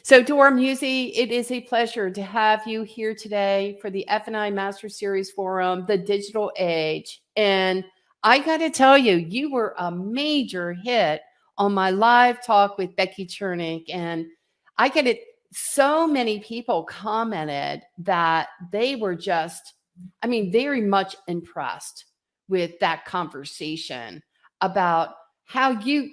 So, Dora Muzi, it is a pleasure to have you here today for the F&I Master Series Forum, the digital age. And I got to tell you, you were a major hit on my live talk with Becky Chernek. And I get it. So many people commented that they were just, very much impressed with that conversation about how you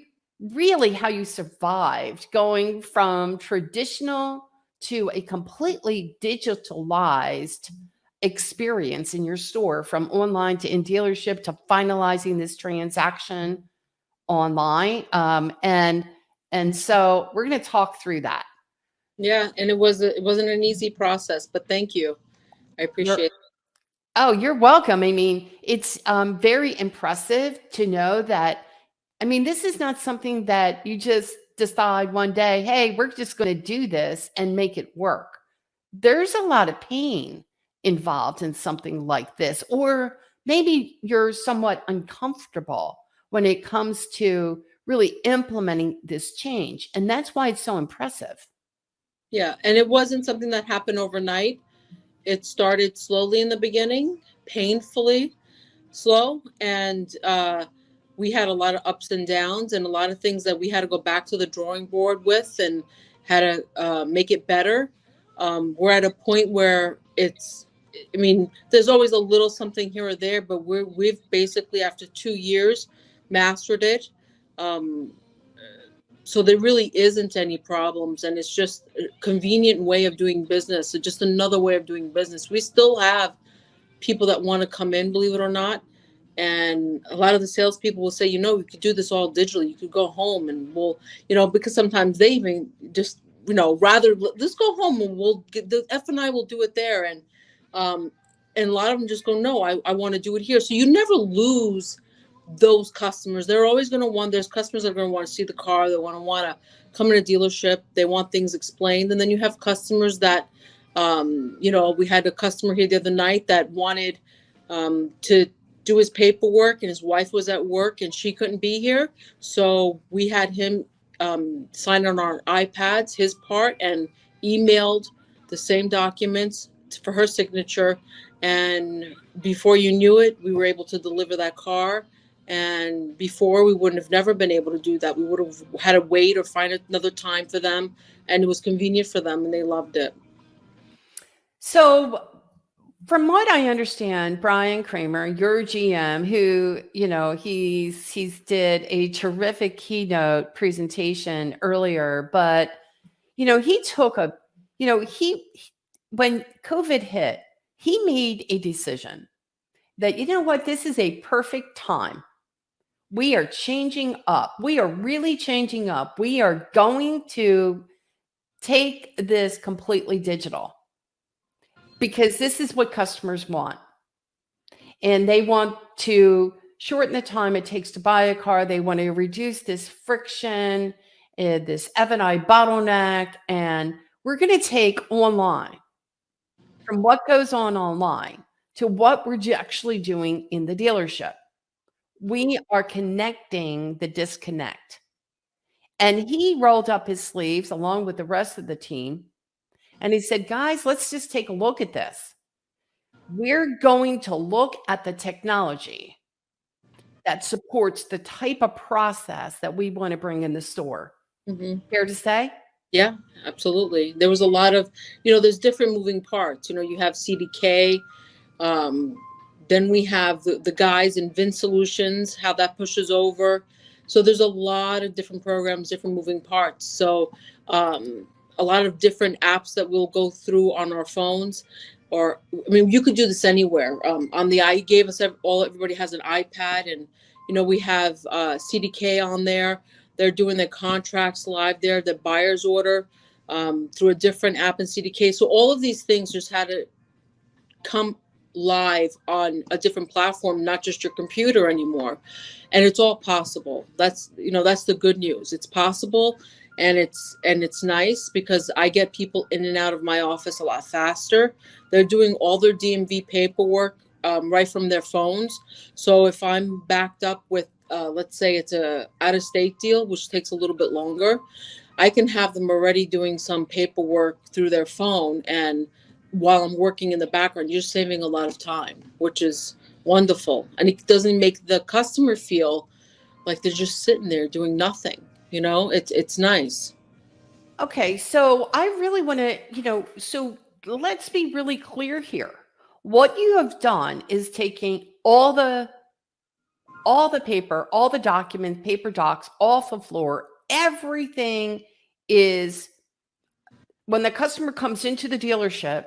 survived going from traditional to a completely digitalized experience in your store, from online to in dealership to finalizing this transaction online. And so we're going to talk through that. Yeah, and it wasn't an easy process, but thank you. I appreciate it. Oh, you're welcome. It's very impressive to know that. This is not something that you just decide one day, hey, we're just going to do this and make it work. There's a lot of pain involved in something like this, or maybe you're somewhat uncomfortable when it comes to really implementing this change. And that's why it's so impressive. Yeah, and it wasn't something that happened overnight. It started slowly in the beginning, painfully slow, and we had a lot of ups and downs and a lot of things that we had to go back to the drawing board with and had to make it better. We're at a point where there's always a little something here or there, but we've basically, after 2 years, mastered it. So there really isn't any problems, and it's just a convenient way of doing business. So just another way of doing business. We still have people that want to come in, believe it or not. And a lot of the salespeople will say, we could do this all digitally. You could go home and because sometimes they even just, rather let's go home and we'll get the F&I will do it there. And a lot of them just go, no, I want to do it here. So you never lose those customers. They're always going to want, there's customers that are going to want to see the car. They want to come in a dealership. They want things explained. And then you have customers that, we had a customer here the other night that wanted to do his paperwork, and his wife was at work and she couldn't be here. So we had him sign on our iPads, his part, and emailed the same documents for her signature. And before you knew it, we were able to deliver that car. And before, we wouldn't have never been able to do that. We would have had to wait or find another time for them. And it was convenient for them, and they loved it. So from what I understand, Brian Kramer, your GM, who, he's did a terrific keynote presentation earlier, but, he took when COVID hit, he made a decision that, this is a perfect time. We are changing up. We are really changing up. We are going to take this completely digital, because this is what customers want. And they want to shorten the time it takes to buy a car. They want to reduce this friction, this F&I bottleneck. And we're going to take online, from what goes on online to what we're actually doing in the dealership. We are connecting the disconnect. And he rolled up his sleeves along with the rest of the team. And he said, guys, let's just take a look at this. We're going to look at the technology that supports the type of process that we want to bring in the store. Mm-hmm. Fair to say? Yeah, absolutely. There was a lot of, there's different moving parts. You have CDK. Then we have the guys in VIN Solutions, how that pushes over. So there's a lot of different programs, different moving parts. So a lot of different apps that we'll go through on our phones. Or, you could do this anywhere. You gave us everybody has an iPad, and, we have CDK on there. They're doing their contracts live there, the buyer's order through a different app in CDK. So all of these things just had to come live on a different platform, not just your computer anymore. And it's all possible. That's the good news. It's possible. And it's nice because I get people in and out of my office a lot faster. They're doing all their DMV paperwork right from their phones. So if I'm backed up with, let's say it's a out-of-state deal, which takes a little bit longer, I can have them already doing some paperwork through their phone, and while I'm working in the background, you're saving a lot of time, which is wonderful. And it doesn't make the customer feel like they're just sitting there doing nothing. It's nice. Okay, so I really want to, so let's be really clear here. What you have done is taking all the paper, all the documents, paper docs off the floor. Everything is, when the customer comes into the dealership,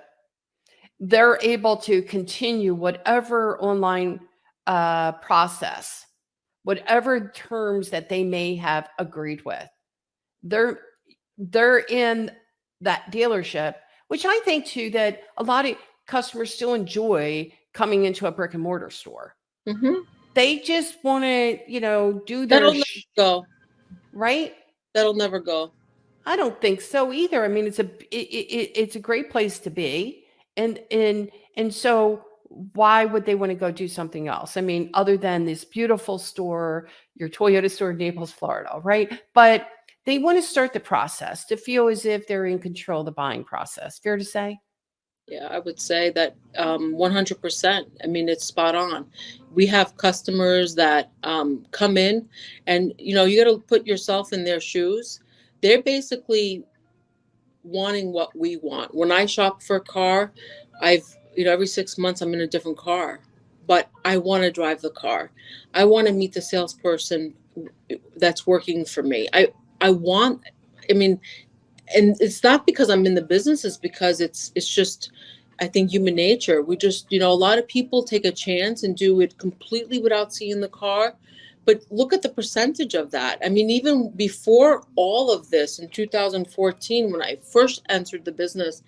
they're able to continue whatever online process, whatever terms that they may have agreed with. They're in that dealership, which I think too that a lot of customers still enjoy coming into a brick and mortar store. Mm-hmm. They just want to, do their That'll never go. right. That'll never go. I don't think so either. I mean, it's a great place to be, and so why would they want to go do something else? I mean, other than this beautiful store, your Toyota store in Naples, Florida, right? But they want to start the process to feel as if they're in control of the buying process. Fair to say? Yeah, I would say that 100%. I mean, it's spot on. We have customers that come in, and you got to put yourself in their shoes. They're basically wanting what we want. When I shop for a car, every 6 months I'm in a different car, but I want to drive the car. I want to meet the salesperson that's working for me. I mean, and it's not because I'm in the business, it's because it's just, I think, human nature. We just, a lot of people take a chance and do it completely without seeing the car. But look at the percentage of that. I mean, even before all of this in 2014, when I first entered the business,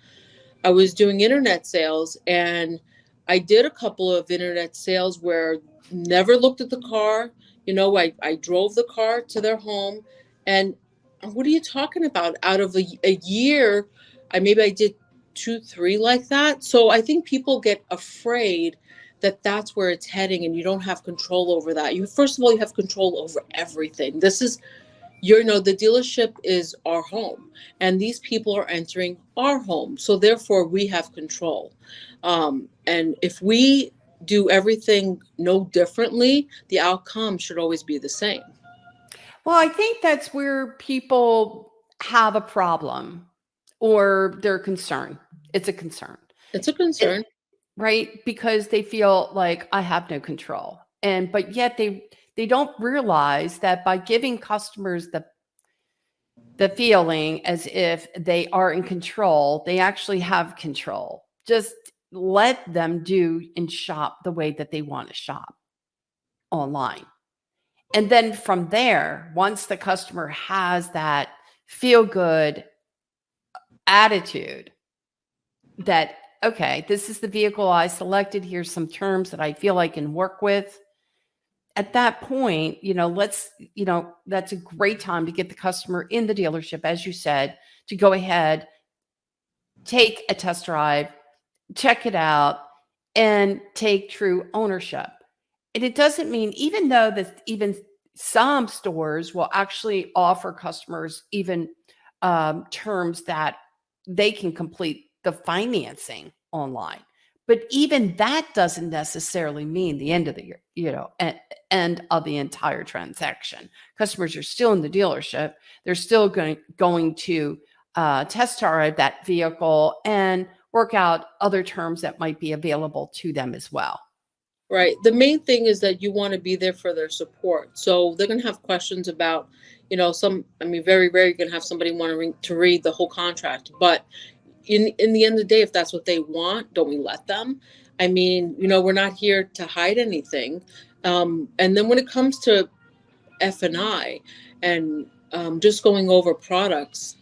I was doing internet sales, and I did a couple of internet sales where never looked at the car. I drove the car to their home, and what are you talking about? Out of a year, I did 2, 3 like that. So I think people get afraid that that's where it's heading, and you don't have control over that. First of all, you have control over everything. This is the dealership is our home, and these people are entering our home. So therefore we have control. And if we do everything no differently, the outcome should always be the same. Well, I think that's where people have a problem or they're concerned. It's a concern. It's a concern. Right? Because they feel like I have no control. But yet they don't realize that by giving customers the feeling as if they are in control, they actually have control. Just let them do and shop the way that they want to shop online. And then from there, once the customer has that feel good attitude that, okay, this is the vehicle I selected, here's some terms that I feel I can work with. At that point, that's a great time to get the customer in the dealership, as you said, to go ahead, take a test drive, check it out, and take true ownership. And it doesn't mean, even though that even some stores will actually offer customers even terms that they can complete the financing online. But even that doesn't necessarily mean the end of the year, end of the entire transaction. Customers are still in the dealership. They're still going to test drive that vehicle and work out other terms that might be available to them as well. Right. The main thing is that you want to be there for their support. So they're going to have questions about, very rare you're going to have somebody want to read the whole contract. But in the end of the day, if that's what they want, don't we let them? We're not here to hide anything. And then when it comes to F&I and just going over products,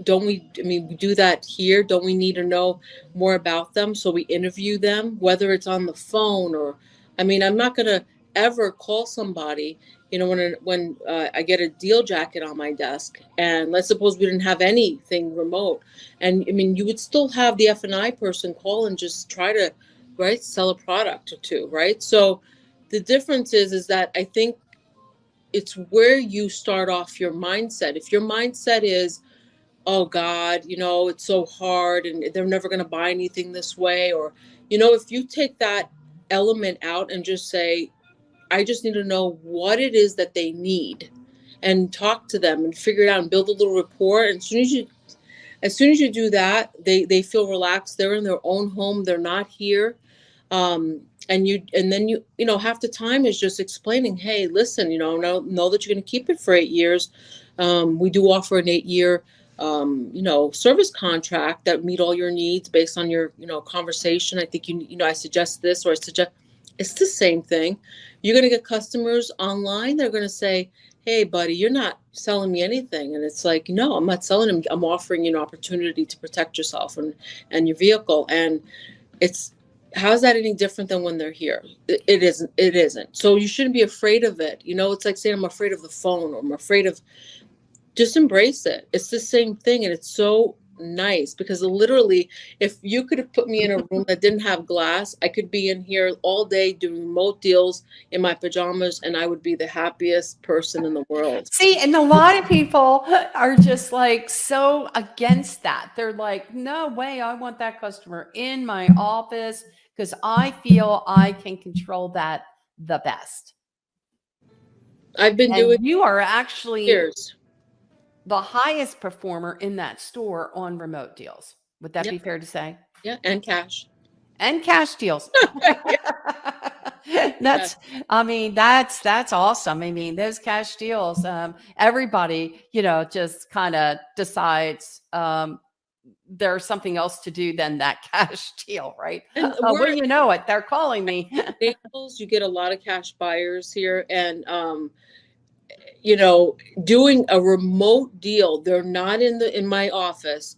don't we, we do that here. Don't we need to know more about them? So we interview them, whether it's on the phone or, I'm not going to ever call somebody, when I get a deal jacket on my desk, and let's suppose we didn't have anything remote. And you would still have the F&I person call and just try to, right, sell a product or two, right? So the difference is that I think it's where you start off your mindset. If your mindset is, oh God, it's so hard and they're never going to buy anything this way. Or, if you take that element out and just say, I just need to know what it is that they need and talk to them and figure it out and build a little rapport. And as soon as you do that, they feel relaxed. They're in their own home. They're not here. And then half the time is just explaining, hey, listen, know that you're going to keep it for 8 years. We do offer an 8-year, service contract that meet all your needs based on your, conversation. I think, I suggest this, or I suggest, it's the same thing. You're going to get customers online. They're going to say, hey, buddy, you're not selling me anything. And it's like, no, I'm not selling them. I'm offering you an opportunity to protect yourself and your vehicle. And how's that any different than when they're here? It isn't. It isn't. So you shouldn't be afraid of it. It's like saying, I'm afraid of the phone, or I'm afraid of, just embrace it. It's the same thing. And it's so nice because literally, if you could have put me in a room that didn't have glass, I could be in here all day doing remote deals in my pajamas, and I would be the happiest person in the world. See, and a lot of people are just like so against that. They're like, no way, I want that customer in my office because I feel I can control that the best. I've been doing you are actually years. The highest performer in that store on remote deals. Would that be fair to say? Yeah, and cash. And cash deals. That's awesome. I mean, those cash deals, everybody, just kind of decides there's something else to do than that cash deal, right? Well, you know it. They're calling me. Naples, you get a lot of cash buyers here, and doing a remote deal. They're not in my office,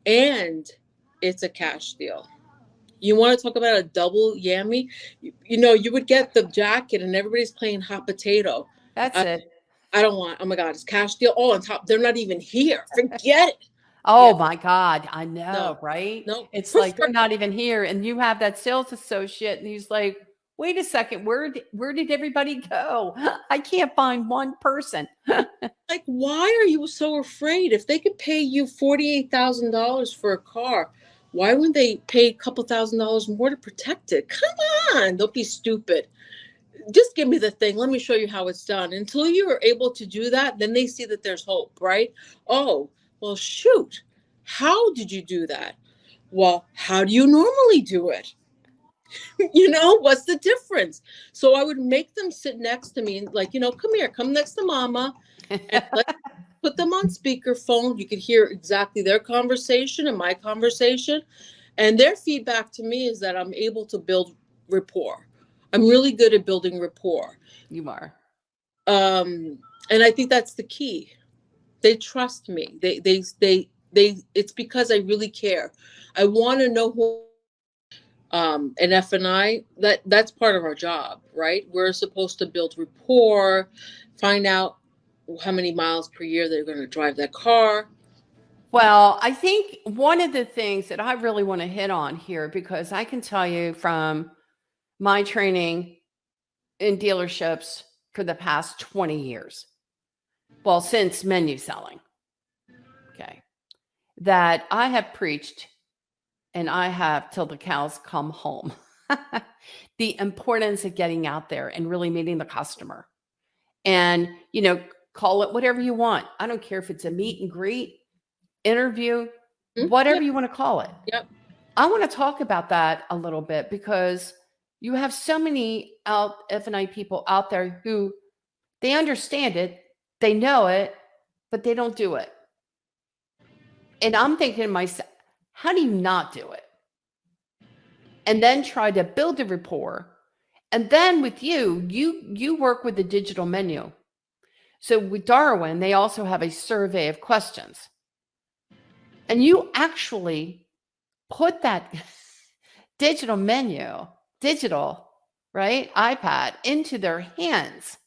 and it's a cash deal. You want to talk about a double yammy? You would get the jacket and everybody's playing hot potato. That's it. I don't want, oh my God, it's cash deal. Oh, on top, they're not even here. Forget it. Oh my God. I know, right? No. It's like they're not even here. And you have that sales associate and he's like, wait a second, where did everybody go? I can't find one person. Like, why are you so afraid? If they could pay you $48,000 for a car, why wouldn't they pay a couple $1,000s more to protect it? Come on, don't be stupid. Just give me the thing. Let me show you how it's done. Until you are able to do that, then they see that there's hope, right? Oh, well, shoot. How did you do that? Well, how do you normally do it? What's the difference? So I would make them sit next to me and like, come here, come next to mama. And let's put them on speakerphone. You could hear exactly their conversation and my conversation. And their feedback to me is that I'm able to build rapport. I'm really good at building rapport. You are. And I think that's the key. They trust me. They it's because I really care. I want to know who an F&I, that's part of our job, right? We're supposed to build rapport, find out how many miles per year they're going to drive that car. Well, I think one of the things that I really want to hit on here, because I can tell you from my training in dealerships for the past 20 years, well, since menu selling, okay, that I have preached and I have till the cows come home the importance of getting out there and really meeting the customer. And, call it whatever you want. I don't care if it's a meet and greet, interview, whatever you want to call it. Yep. I want to talk about that a little bit because you have so many F&I people out there who they understand it, they know it, but they don't do it. And I'm thinking to myself, how do you not do it? And then try to build a rapport. And then with you work with the digital menu. So with Darwin, they also have a survey of questions. And you actually put that digital menu, right, iPad into their hands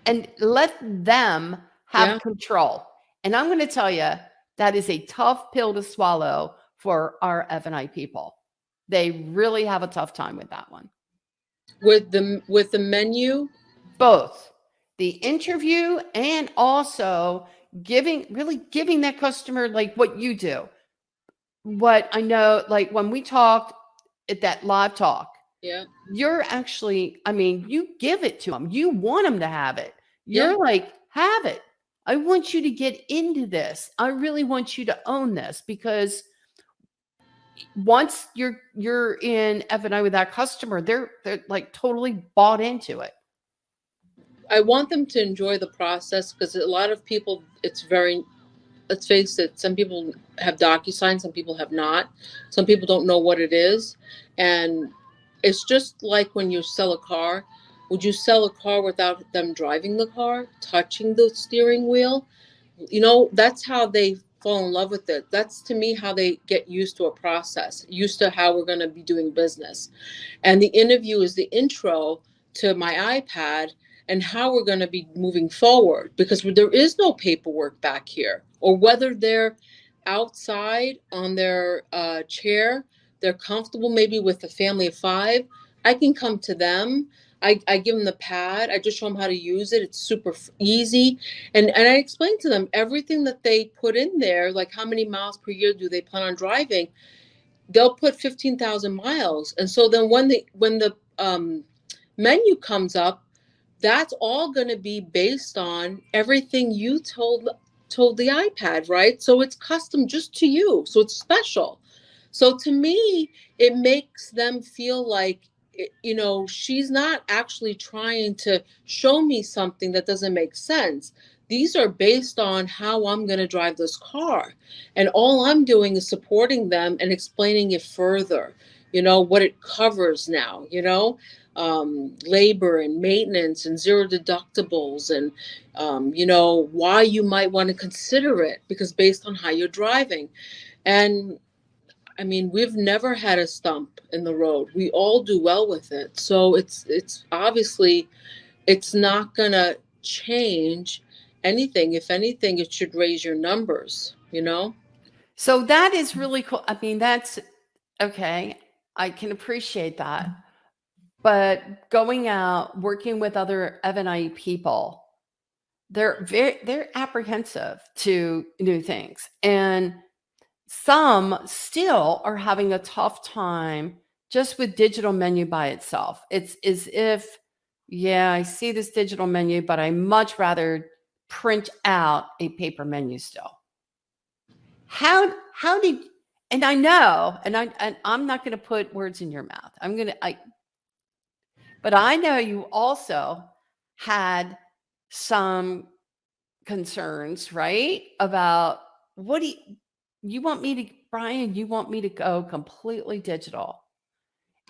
and let them have control. And I'm going to tell you, that is a tough pill to swallow for our F&I people. They really have a tough time with that one. With the menu? Both. the interview and also really giving that customer like what you do. What I know, like when we talked at that live talk, Yeah. you're actually, I mean, you give it to them. You want them to have it. You're Yeah. like, have it. I want you to get into this. I really want you to own this, because once you're in F&I with that customer, they're like totally bought into it. I want them to enjoy the process, because a lot of people, it's very, let's face it, some people have DocuSign, some people have not. Some people don't know what it is. And it's just like when you sell a car. Would you sell a car without them driving the car, touching the steering wheel? You know, that's how they fall in love with it. That's, to me, how they get used to a process, used to how we're going to be doing business. And the interview is the intro to my iPad and how we're going to be moving forward, because there is no paperwork back here. Or whether they're outside on their chair, they're comfortable maybe with a family of 5, I can come to them. I give them the pad. I just show them how to use it. It's super easy. And I explain to them everything that they put in there, like how many miles per year do they plan on driving. They'll put 15,000 miles. And so then when the menu comes up, that's all going to be based on everything you told the iPad, right? So it's custom just to you. So it's special. So to me, it makes them feel like, you know, she's not actually trying to show me something that doesn't make sense. These are based on how I'm going to drive this car. And all I'm doing is supporting them and explaining it further, you know, what it covers now, you know, labor and maintenance and zero deductibles, and, you know, why you might want to consider it, because based on how you're driving. And I mean, we've never had a stump in the road. We all do well with it. So it's obviously, it's not going to change anything. If anything, it should raise your numbers, you know? So that is really cool. I mean, that's okay. I can appreciate that. But going out, working with other F&I people, they're apprehensive to new things. And some still are having a tough time just with digital menu by itself. It's as if, yeah, I see this digital menu, but I much rather print out a paper menu still. How did, and I know, and I'm not going to put words in your mouth. But I know you also had some concerns, right? About what do you want me to, Brian, you want me to go completely digital.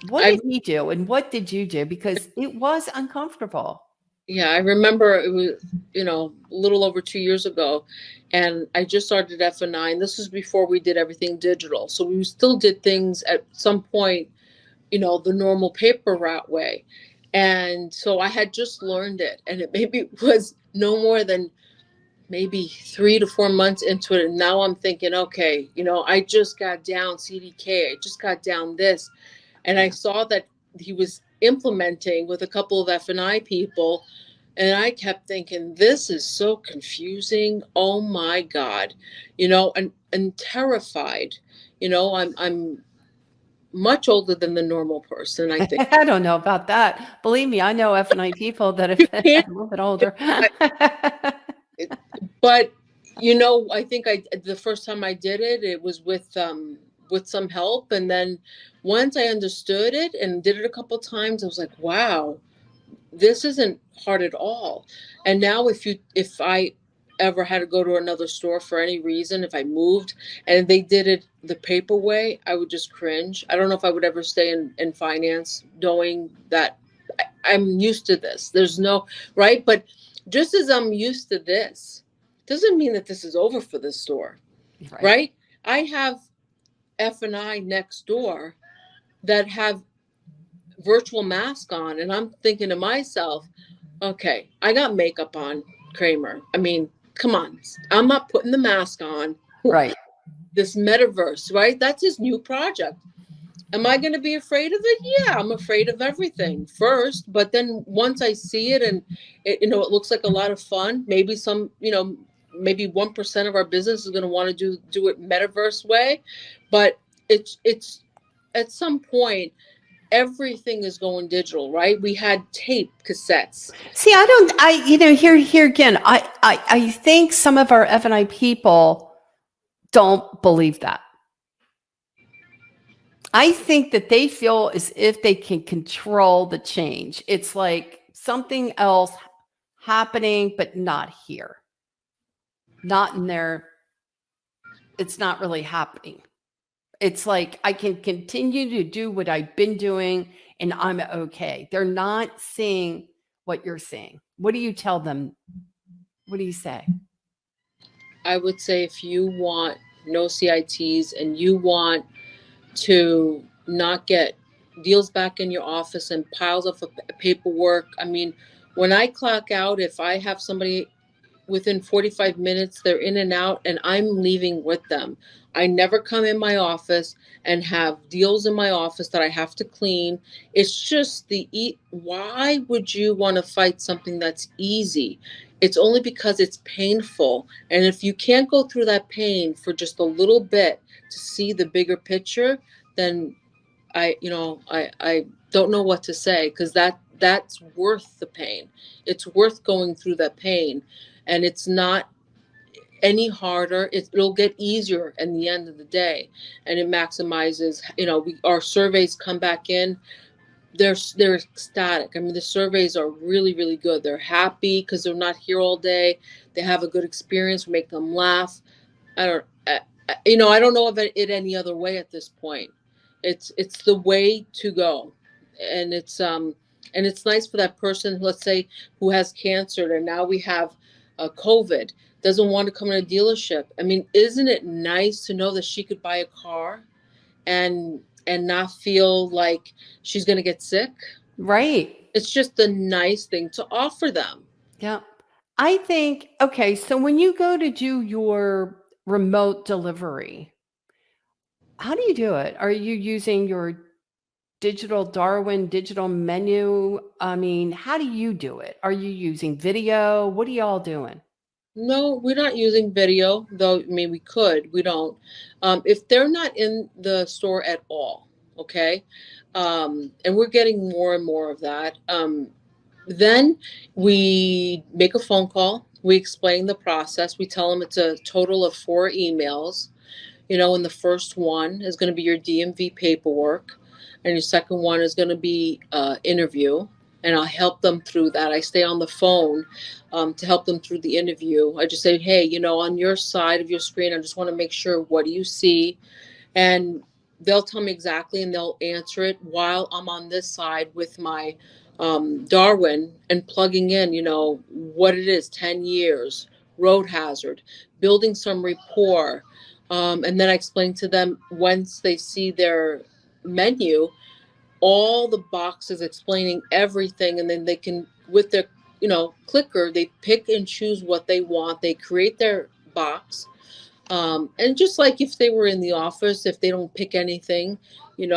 What did he do and what did you do? Because it was uncomfortable. Yeah, I remember it was, you know, a little over 2 years ago, and I just started F&I, and this was before we did everything digital. So we still did things at some point, you know, the normal paper route way. And so I had just learned it, and it maybe was no more than maybe 3 to 4 months into it. And now I'm thinking, okay, you know, I just got down CDK. I just got down this. And I saw that he was implementing with a couple of F&I people. And I kept thinking, this is so confusing. Oh my God, you know, and terrified. You know, I'm much older than the normal person, I think. I don't know about that. Believe me, I know F&I people that have been a little bit older. But you know, I think the first time I did it, it was with some help, and then once I understood it and did it a couple times, I was like, wow, this isn't hard at all. And now if I ever had to go to another store for any reason, if I moved and they did it the paper way, I would just cringe. I don't know if I would ever stay in finance, knowing that I'm used to this. There's no, right? But just as I'm used to this, doesn't mean that this is over for this store, right? I have F&I next door that have virtual mask on, and I'm thinking to myself, okay, I got makeup on, Kramer. I mean, come on, I'm not putting the mask on. Right. This metaverse, right? That's his new project. Am I going to be afraid of it? Yeah, I'm afraid of everything first, but then once I see it and it looks like a lot of fun, maybe maybe 1% of our business is going to want to do it metaverse way, but it's at some point everything is going digital, right? We had tape cassettes. See, here again, I think some of our F&I people don't believe that. I think that they feel as if they can control the change. It's like something else happening, but not here. Not in there. It's not really happening. It's like I can continue to do what I've been doing and I'm okay. They're not seeing what you're seeing. What do you tell them? What do you say? I would say if you want no CITs and you want to not get deals back in your office and piles of paperwork. I mean, when I clock out, if I have somebody within 45 minutes, they're in and out, and I'm leaving with them. I never come in my office and have deals in my office that I have to clean. It's just why would you want to fight something that's easy? It's only because it's painful. And if you can't go through that pain for just a little bit to see the bigger picture, then I don't know what to say, because that's worth the pain. It's worth going through that pain, and it's not any harder. It'll get easier in the end of the day, and it maximizes. Our surveys come back in. They're ecstatic. I mean, the surveys are really, really good. They're happy because they're not here all day. They have a good experience. We make them laugh. I don't, I don't know of it any other way at this point. It's the way to go, and it's nice for that person, let's say, who has cancer, and now we have COVID, doesn't want to come in a dealership. I mean, isn't it nice to know that she could buy a car and not feel like she's going to get sick? Right. It's just a nice thing to offer them. Yeah. I think, okay, so when you go to do your remote delivery, how do you do it? Are you using your digital Darwin digital menu? I mean, how do you do it? Are you using video? What are y'all doing? No, we're not using video, though. I mean, we could. We don't. If they're not in the store at all, okay, and we're getting more and more of that. Then we make a phone call. We explain the process. We tell them it's a total of 4 emails. And the first one is going to be your DMV paperwork, and your second one is going to be interview. And I'll help them through that. I stay on the phone to help them through the interview. I just say, hey, on your side of your screen, I just want to make sure, what do you see? And they'll tell me exactly, and they'll answer it while I'm on this side with my Darwin and plugging in, what it is, 10 years, road hazard, building some rapport. And then I explain to them, once they see their menu, all the boxes explaining everything, and then they can, with their clicker, they pick and choose what they want. They create their box, and just like if they were in the office, if they don't pick anything, you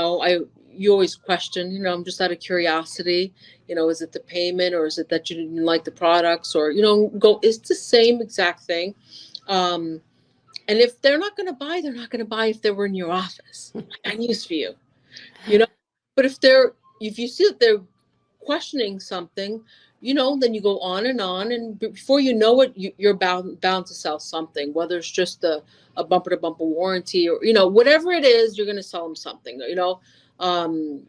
always question, I'm just out of curiosity, is it the payment, or is it that you didn't like the products, or it's the same exact thing. And if they're not going to buy, they're not going to buy if they were in your office. I got news for you. But if you see that they're questioning something, then you go on, and before you know it, you're bound to sell something, whether it's just a bumper to bumper warranty, or whatever it is, you're going to sell them something. And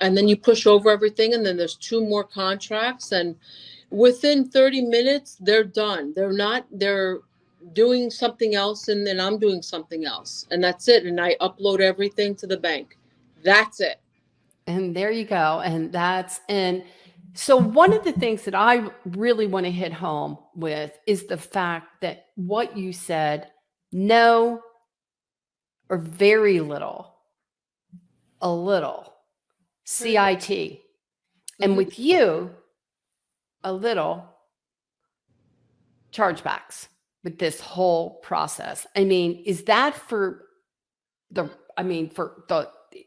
then you push over everything, and then there's 2 more contracts, and within 30 minutes they're done. They're doing something else, and then I'm doing something else, and that's it. And I upload everything to the bank. That's it. And there you go. And so one of the things that I really want to hit home with is the fact that what you said, no or very little, a little CIT. And with you, a little chargebacks with this whole process. I mean, is that for the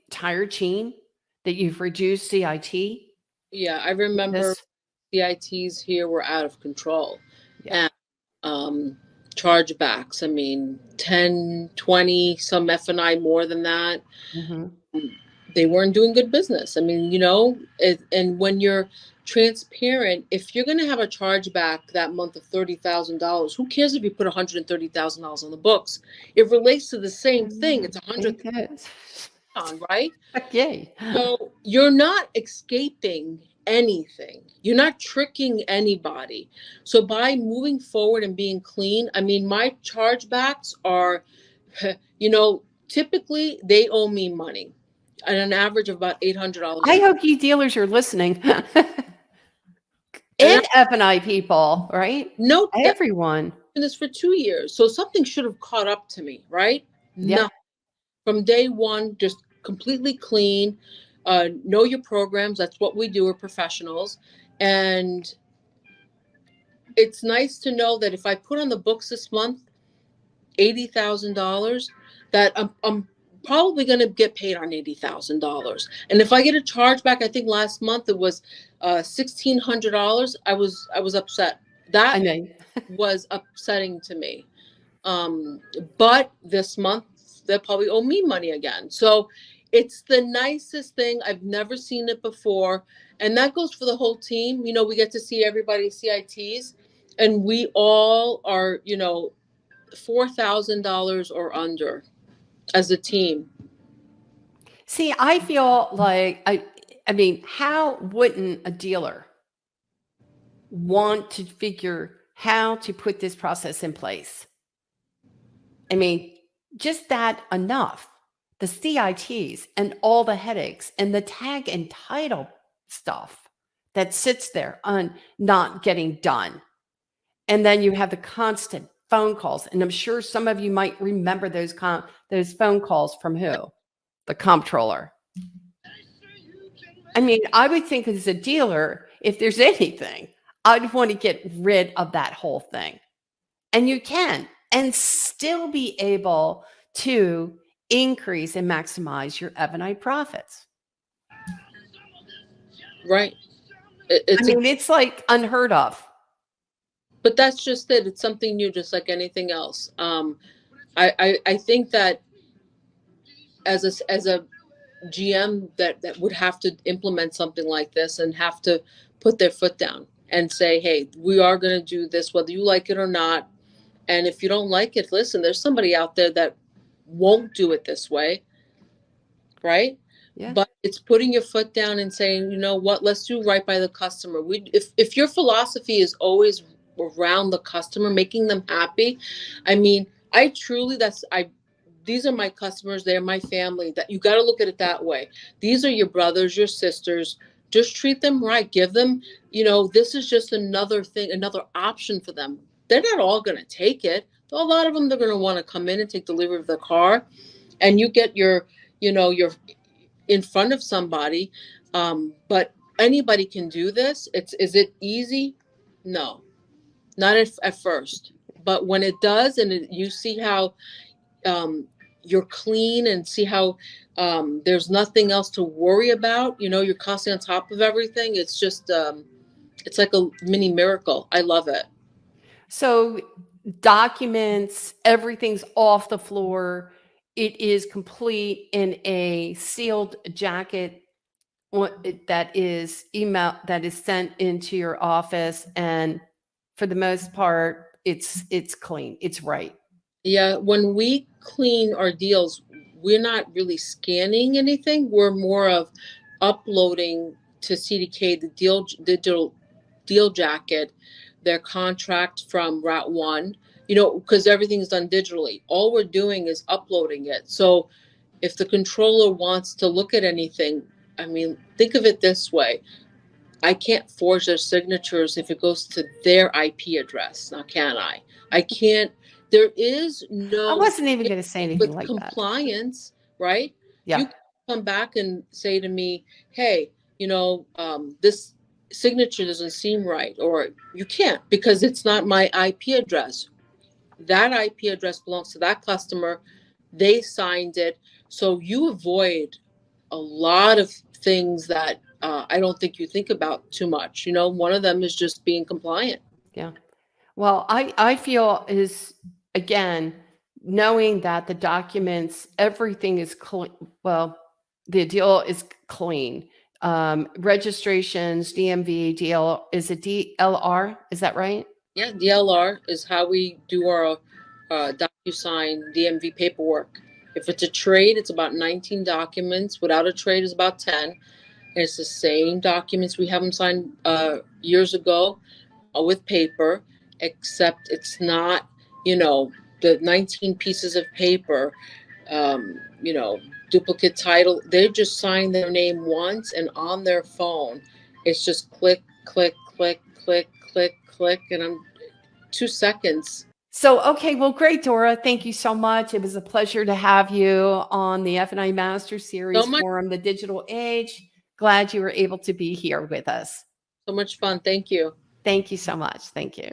entire team that you've reduced CIT? Yeah, I remember This, CITs here were out of control. yeah. And chargebacks, I mean, 10, 20, some F&I more than that. Mm-hmm. They weren't doing good business. I mean, and when you're transparent, if you're going to have a chargeback that month of $30,000, who cares if you put $130,000 on the books? It relates to the same thing. It's $100,000, right? Yay. So you're not escaping anything. You're not tricking anybody. So by moving forward and being clean, I mean, my chargebacks are, typically they owe me money at an average of about $800. I hope you dealers are listening. And And F&I people, right? note that Everyone. this for 2 years. So something should have caught up to me, right? Yeah. Nothing. From day one, just completely clean. Know your programs. That's what we do. We're professionals. And it's nice to know that if I put on the books this month $80,000, that I'm probably going to get paid on $80,000. And if I get a chargeback, I think last month it was $1,600. I was upset. That I know. was upsetting to me. But this month they'll probably owe me money again. So it's the nicest thing. I've never seen it before. And that goes for the whole team. We get to see everybody's CITs, and we all are, $4,000 or under as a team. See, I feel like I mean, how wouldn't a dealer want to figure how to put this process in place? I mean, just that enough. The CITs and all the headaches and the tag and title stuff that sits there on not getting done. And then you have the constant phone calls. And I'm sure some of you might remember those phone calls from who? The comptroller. I mean, I would think as a dealer, if there's anything, I'd want to get rid of that whole thing. And you can, and still be able to increase and maximize your F&I profits. Right. It's like unheard of. But that's just it. It's something new, just like anything else. I think that as a GM that would have to implement something like this and have to put their foot down and say, hey, we are going to do this, whether you like it or not. And if you don't like it, listen, there's somebody out there that won't do it this way. Right. Yeah. But it's putting your foot down and saying, you know what, let's do right by the customer. If your philosophy is always around the customer, making them happy. I mean, these are my customers. They're my family. That you got to look at it that way. These are your brothers, your sisters. Just treat them right. Give them, this is just another thing, another option for them. They're not all going to take it. A lot of them, they're going to want to come in and take delivery of the car, and you get you're in front of somebody. But anybody can do this. Is it easy? No, not at first. But when it does, and you see how you're clean and see how there's nothing else to worry about, you're constantly on top of everything. It's just, it's like a mini miracle. I love it. So documents, everything's off the floor. It is complete in a sealed jacket that is sent into your office. And for the most part, it's clean. It's right. Yeah. When we clean our deals, we're not really scanning anything. We're more of uploading to CDK the digital deal jacket, their contract from Route 1, because everything's done digitally. All we're doing is uploading it. So if the controller wants to look at anything, I mean, think of it this way. I can't forge their signatures if it goes to their IP address. Now, can I? I can't. There is no. I wasn't even going to say anything like compliance, right? Yeah. You can come back and say to me, hey, this signature doesn't seem right, or you can't because it's not my IP address. That IP address belongs to that customer. They signed it. So you avoid a lot of things that I don't think you think about too much. You know, one of them is just being compliant. Yeah. Well, I feel is, again, knowing that the documents, everything is clean. Well, the deal is clean. Registrations, DMV, DL, is it DLR? Is that right? Yeah, DLR is how we do our DocuSign DMV paperwork. If it's a trade, it's about 19 documents. Without a trade, it's about 10. And it's the same documents we have them signed years ago with paper, except it's not, you know, the 19 pieces of paper, you know, duplicate title. They just sign their name once, and on their phone, it's just click, click, click, click, click, click, and I'm 2 seconds. So, okay, well, great, Dora. Thank you so much. It was a pleasure to have you on the F&I Master Series So much, Forum, the digital age. Glad you were able to be here with us. so much fun. Thank you. Thank you so much. Thank you.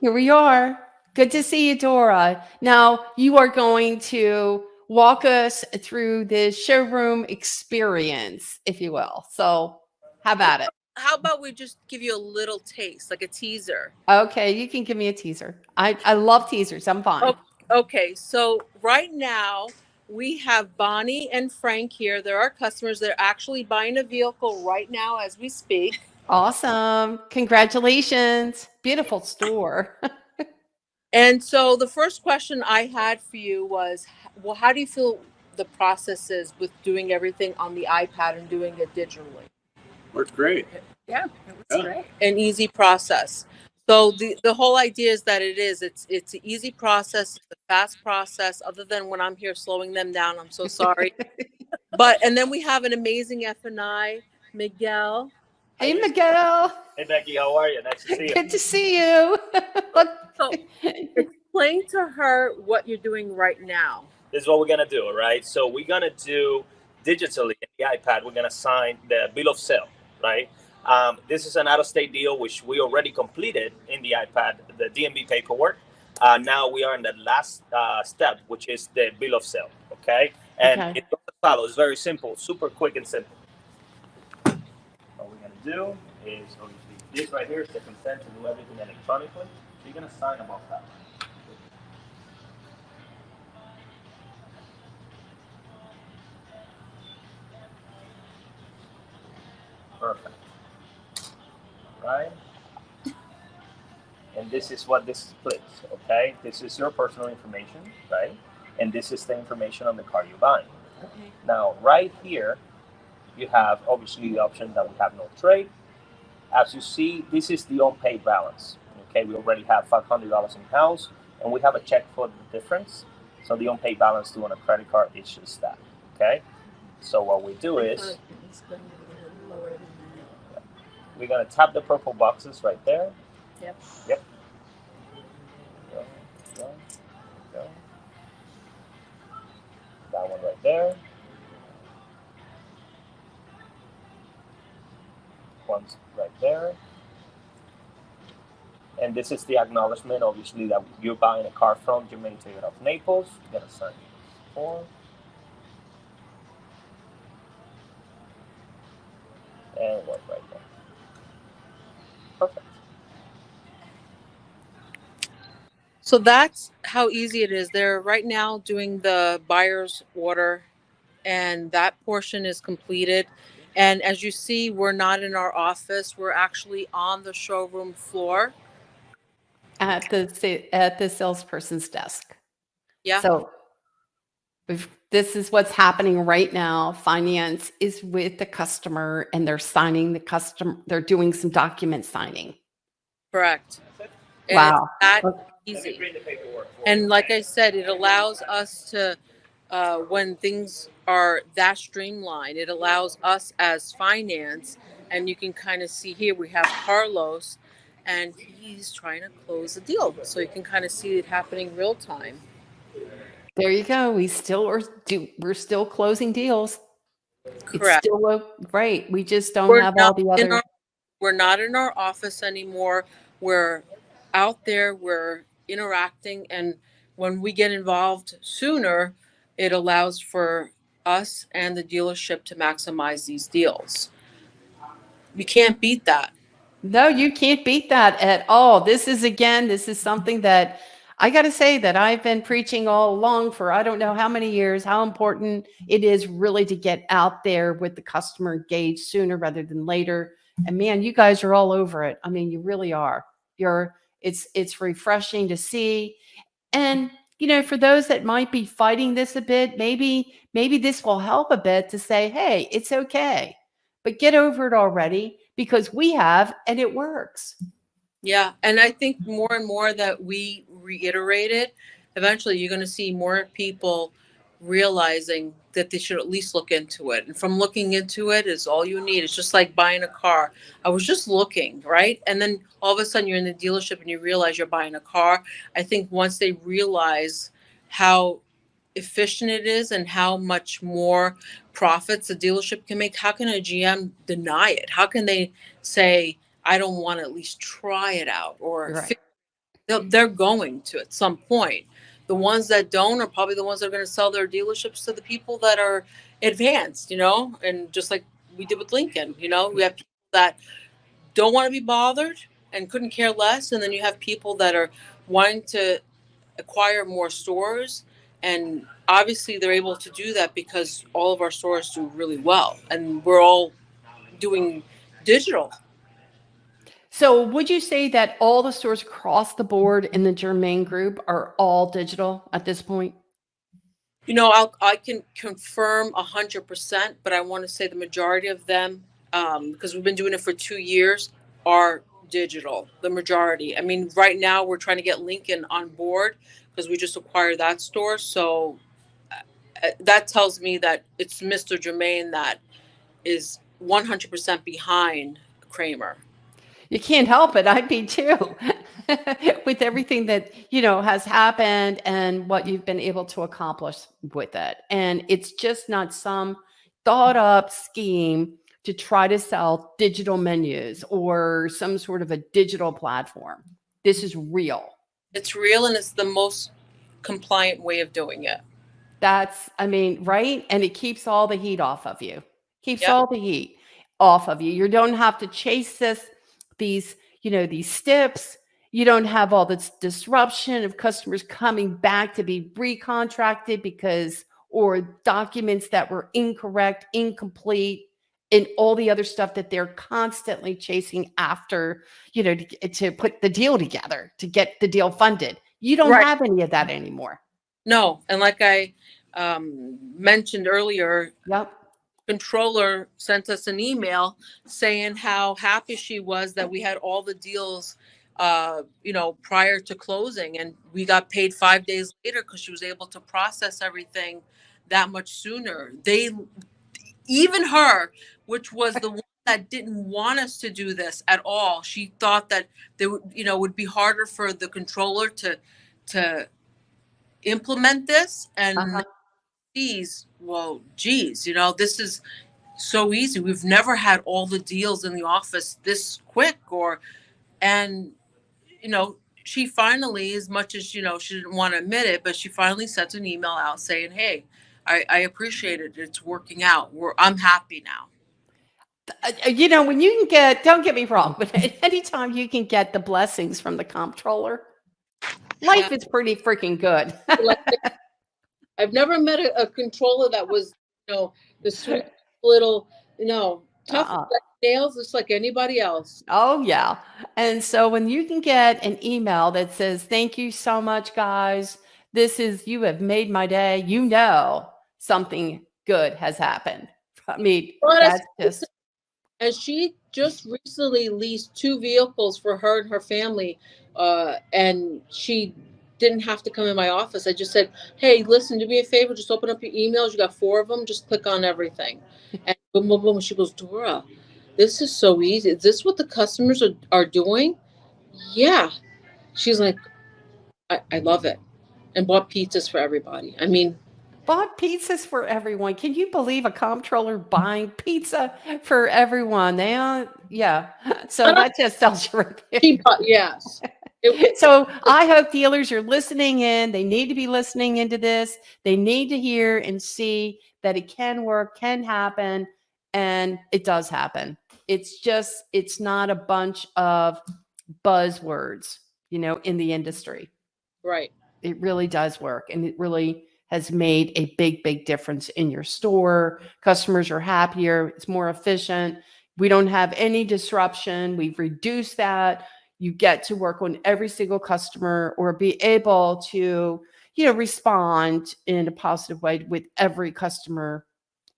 Here we are. Good to see you, Dora. Now, you are going to walk us through the showroom experience, if you will. So, how about it? How about we just give you a little taste, like a teaser? Okay, you can give me a teaser. I love teasers. I'm fine. Okay, so right now we have Bonnie and Frank here. They're our customers. They're actually buying a vehicle right now as we speak. Awesome. Congratulations. Beautiful store. And so the first question I had for you was, well, how do you feel the process is with doing everything on the iPad and doing it digitally. Works great. Yeah, it was great. An easy process. So the whole idea is that it's an easy process, it's a fast process. Other than when I'm here slowing them down, I'm so sorry. And then we have an amazing F&I, Miguel. Hey, Miguel. Hey, Becky, how are you? Nice to see you. Good to see you. So explain to her what you're doing right now. This is what we're gonna do, right? So we're gonna do digitally in the iPad. We're gonna sign the bill of sale, right? This is an out-of-state deal which we already completed in the iPad, the DMV paperwork. Now we are in the last step, which is the bill of sale. Okay, and Okay. it goes as follows. It's very simple, super quick and simple. What we're gonna do is obviously this right here is the consent to do everything electronically. So you're gonna sign about that. Perfect. Right? And this is what this splits, okay? This is your personal information, right? And this is the information on the car you're buying. Okay. Now, right here, you have obviously the option that we have no trade. As you see, this is the unpaid balance. Okay, we already have $500 in house, and we have a check for the difference. So the unpaid balance due on a credit card is just that. Okay. So what we do is we're gonna tap the purple boxes right there. Yep. Yep. Go. That one right there. One's right there. And this is the acknowledgement, obviously, that you're buying a car from Germain Toyota of Naples. You're gonna sign this form. And one right there. Perfect. So that's how easy it is. They're right now doing the buyer's order, and that portion is completed. And as you see, we're not in our office. We're actually on the showroom floor. At the salesperson's desk. Yeah. So this is what's happening right now. Finance is with the customer and they're signing the customer. They're doing some document signing. Correct. And Wow. it's that easy. And like I said, it allows us to, when things are that streamlined, it allows us as finance, and you can kind of see here we have Carlos, and he's trying to close the deal. So you can kind of see it happening real time. There you go. We're still closing deals. Correct. It's still right. We just don't have all the other. We're not in our office anymore. We're out there. We're interacting, and when we get involved sooner, it allows for us and the dealership to maximize these deals. You can't beat that. No, you can't beat that at all. This is something that I got to say that I've been preaching all along for I don't know how many years, how important it is really to get out there with the customer engaged sooner rather than later. And man, you guys are all over it. I mean, you really are. It's refreshing to see. And for those that might be fighting this a bit, maybe this will help a bit to say, hey, it's okay, but get over it already because we have, and it works. Yeah. And I think more and more that we reiterate it, eventually you're going to see more people realizing that they should at least look into it. And from looking into it is all you need. It's just like buying a car. I was just looking, right? And then all of a sudden you're in the dealership and you realize you're buying a car. I think once they realize how efficient it is and how much more profits a dealership can make, how can a GM deny it? How can they say, I don't want to at least try it out? Or Right. they're going to at some point. The ones that don't are probably the ones that are going to sell their dealerships to the people that are advanced, and just like we did with Lincoln, we have people that don't want to be bothered and couldn't care less. And then you have people that are wanting to acquire more stores. And obviously they're able to do that because all of our stores do really well and we're all doing digital. So would you say that all the stores across the board in the Germain group are all digital at this point? I can confirm 100%, but I want to say the majority of them, because we've been doing it for 2 years, are digital. The majority. I mean, right now we're trying to get Lincoln on board because we just acquired that store. So that tells me that it's Mr. Germain that is 100% behind Kramer. You can't help it. I'd be too. With everything that, has happened and what you've been able to accomplish with it. And it's just not some thought up scheme to try to sell digital menus or some sort of a digital platform. This is real. It's real, and it's the most compliant way of doing it. Right? And it keeps all the heat off of you. Keeps Yep. all the heat off of you. You don't have to chase these steps. You don't have all this disruption of customers coming back to be recontracted or documents that were incorrect, incomplete, and all the other stuff that they're constantly chasing after, to put the deal together, to get the deal funded. You don't have any of that anymore. No. And like I mentioned earlier, Yep. Controller sent us an email saying how happy she was that we had all the deals, prior to closing, and we got paid 5 days later because she was able to process everything that much sooner. Even her, which was the one that didn't want us to do this at all, she thought that there would be harder for the controller to implement this, and geez, this is so easy. We've never had all the deals in the office this quick, and she finally, as much as she didn't want to admit it, but she finally sent an email out saying, hey, I appreciate it. It's working out. I'm happy now. When you can don't get me wrong, but anytime you can get the blessings from the comptroller, life is pretty freaking good. I've never met a controller that was, the sweet little, tough nails, just like anybody else. Oh, yeah. And so when you can get an email that says, thank you so much, guys. You have made my day. Something good has happened. That's just. And she just recently leased 2 vehicles for her and her family. And she didn't have to come in my office. I just said, hey, listen, do me a favor. Just open up your emails. You got 4 of them. Just click on everything. And boom, boom, boom. She goes, Dora, this is so easy. Is this what the customers are doing? Yeah. She's like, I love it. And bought pizzas for everybody. Bought pizzas for everyone. Can you believe a comptroller buying pizza for everyone? Yeah. So that just tells you right there. Yes. So I hope dealers are listening in. They need to be listening into this. They need to hear and see that it can work, can happen, and it does happen. It's not a bunch of buzzwords, in the industry. Right. It really does work, and it really has made a big, big difference in your store. Customers are happier. It's more efficient. We don't have any disruption. We've reduced that. You get to work on every single customer or be able to, respond in a positive way with every customer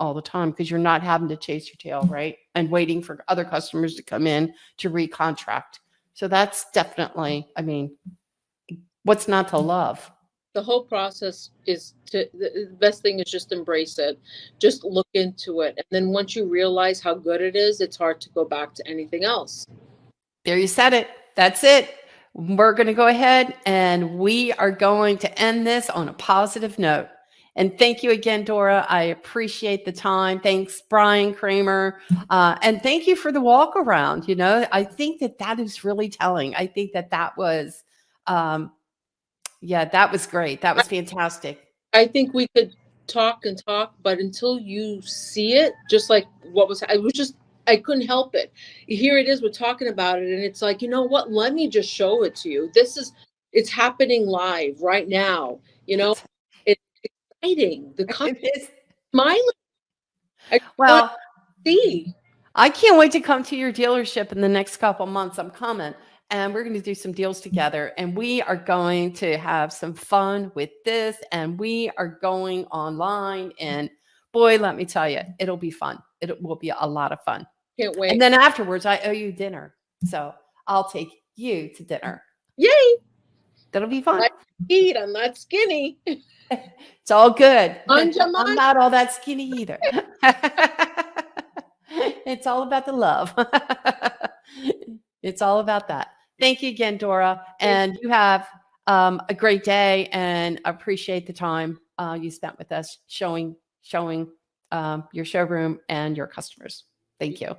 all the time, because you're not having to chase your tail, right? And waiting for other customers to come in to recontract. So that's definitely, what's not to love? The whole process the best thing is just embrace it. Just look into it. And then once you realize how good it is, it's hard to go back to anything else. There, you said it. That's it. We're going to go ahead and we are going to end this on a positive note. And thank you again, Dora. I appreciate the time. Thanks, Brian Kramer. And thank you for the walk around. I think that is really telling. I think that was, that was great. That was fantastic. I think we could talk and talk, but until you see it, just like I couldn't help it. Here it is, we're talking about it, and it's like, you know what? Let me just show it to you. It's happening live right now. It's exciting. The company is smiling. I can't wait to come to your dealership in the next couple months. I'm coming. and we're going to do some deals together, and we are going to have some fun with this, and we are going online, and boy, let me tell you, it'll be fun. It will be a lot of fun. Can't wait. And then afterwards, I owe you dinner. So I'll take you to dinner. Yay! That'll be fun. Eat. I'm not skinny. It's all good. I'm Manja. not all that skinny either. It's all about the love. It's all about that. Thank you again, Dora. And you have a great day, and appreciate the time you spent with us showing your showroom and your customers. Thank you.